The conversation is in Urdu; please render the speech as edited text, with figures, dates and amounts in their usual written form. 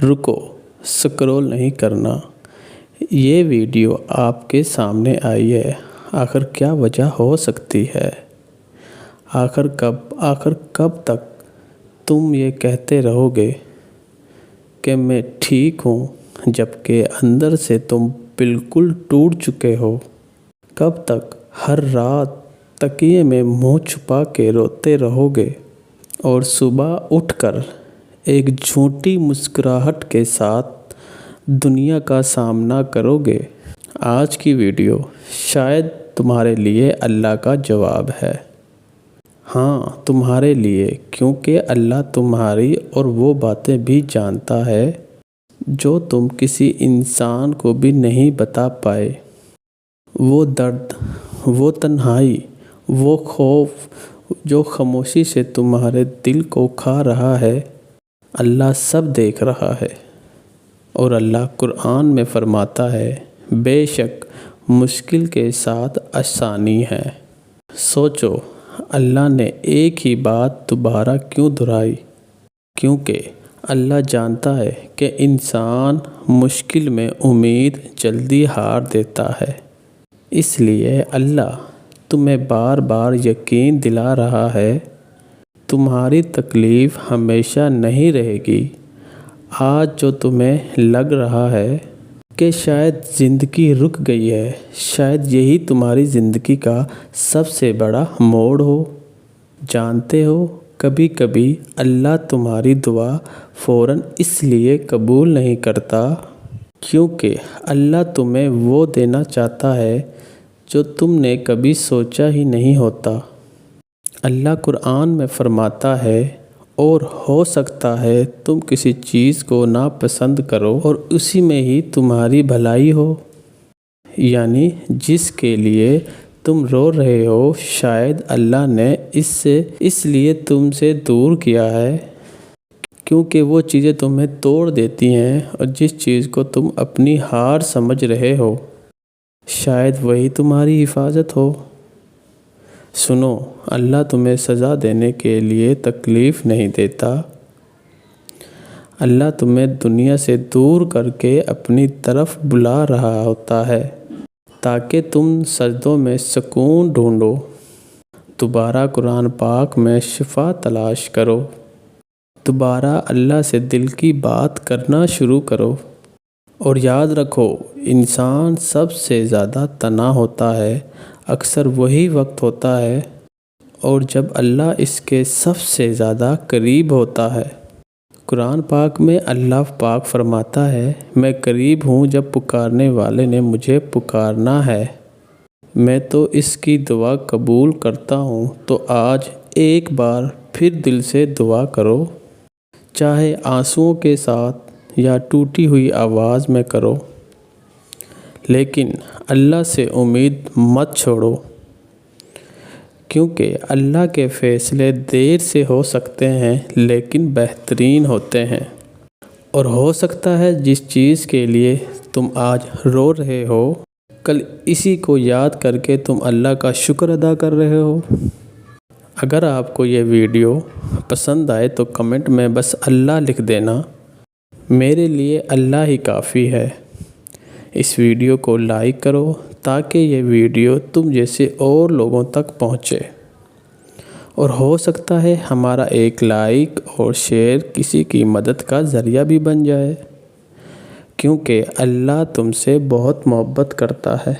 رکو، سکرول نہیں کرنا۔ یہ ویڈیو آپ کے سامنے آئی ہے، آخر کیا وجہ ہو سکتی ہے؟ آخر کب تک تم یہ کہتے رہو گے کہ میں ٹھیک ہوں، جبکہ اندر سے تم بالکل ٹوٹ چکے ہو؟ کب تک ہر رات تکیے میں منہ چھپا کے روتے رہو گے اور صبح اٹھ کر ایک جھوٹی مسکراہٹ کے ساتھ دنیا کا سامنا کرو گے؟ آج کی ویڈیو شاید تمہارے لیے اللہ کا جواب ہے۔ ہاں، تمہارے لیے، کیونکہ اللہ تمہاری اور وہ باتیں بھی جانتا ہے جو تم کسی انسان کو بھی نہیں بتا پائے۔ وہ درد، وہ تنہائی، وہ خوف جو خاموشی سے تمہارے دل کو کھا رہا ہے، اللہ سب دیکھ رہا ہے۔ اور اللہ قرآن میں فرماتا ہے، بے شک مشکل کے ساتھ آسانی ہے۔ سوچو، اللہ نے ایک ہی بات دوبارہ کیوں دہرائی؟ کیونکہ اللہ جانتا ہے کہ انسان مشکل میں امید جلدی ہار دیتا ہے۔ اس لیے اللہ تمہیں بار بار یقین دلا رہا ہے، تمہاری تکلیف ہمیشہ نہیں رہے گی۔ آج جو تمہیں لگ رہا ہے کہ شاید زندگی رک گئی ہے، شاید یہی تمہاری زندگی کا سب سے بڑا موڑ ہو۔ جانتے ہو، کبھی کبھی اللہ تمہاری دعا فوراً اس لیے قبول نہیں کرتا کیونکہ اللہ تمہیں وہ دینا چاہتا ہے جو تم نے کبھی سوچا ہی نہیں ہوتا۔ اللہ قرآن میں فرماتا ہے، اور ہو سکتا ہے تم کسی چیز کو ناپسند کرو اور اسی میں ہی تمہاری بھلائی ہو۔ یعنی جس کے لیے تم رو رہے ہو، شاید اللہ نے اس لیے تم سے دور کیا ہے کیونکہ وہ چیزیں تمہیں توڑ دیتی ہیں، اور جس چیز کو تم اپنی ہار سمجھ رہے ہو، شاید وہی تمہاری حفاظت ہو۔ سنو، اللہ تمہیں سزا دینے کے لیے تکلیف نہیں دیتا۔ اللہ تمہیں دنیا سے دور کر کے اپنی طرف بلا رہا ہوتا ہے تاکہ تم سجدوں میں سکون ڈھونڈو، دوبارہ قرآن پاک میں شفا تلاش کرو، دوبارہ اللہ سے دل کی بات کرنا شروع کرو۔ اور یاد رکھو، انسان سب سے زیادہ تنہا ہوتا ہے، اکثر وہی وقت ہوتا ہے اور جب اللہ اس کے سب سے زیادہ قریب ہوتا ہے۔ قرآن پاک میں اللہ پاک فرماتا ہے، میں قریب ہوں جب پکارنے والے نے مجھے پکارنا ہے، میں تو اس کی دعا قبول کرتا ہوں۔ تو آج ایک بار پھر دل سے دعا کرو، چاہے آنسوؤں کے ساتھ یا ٹوٹی ہوئی آواز میں کرو، لیکن اللہ سے امید مت چھوڑو، کیونکہ اللہ کے فیصلے دیر سے ہو سکتے ہیں لیکن بہترین ہوتے ہیں۔ اور ہو سکتا ہے جس چیز کے لیے تم آج رو رہے ہو، کل اسی کو یاد کر کے تم اللہ کا شکر ادا کر رہے ہو۔ اگر آپ کو یہ ویڈیو پسند آئے تو کمنٹ میں بس اللہ لکھ دینا، میرے لیے اللہ ہی کافی ہے۔ اس ویڈیو کو لائک کرو تاکہ یہ ویڈیو تم جیسے اور لوگوں تک پہنچے، اور ہو سکتا ہے ہمارا ایک لائک اور شیئر کسی کی مدد کا ذریعہ بھی بن جائے، کیونکہ اللہ تم سے بہت محبت کرتا ہے۔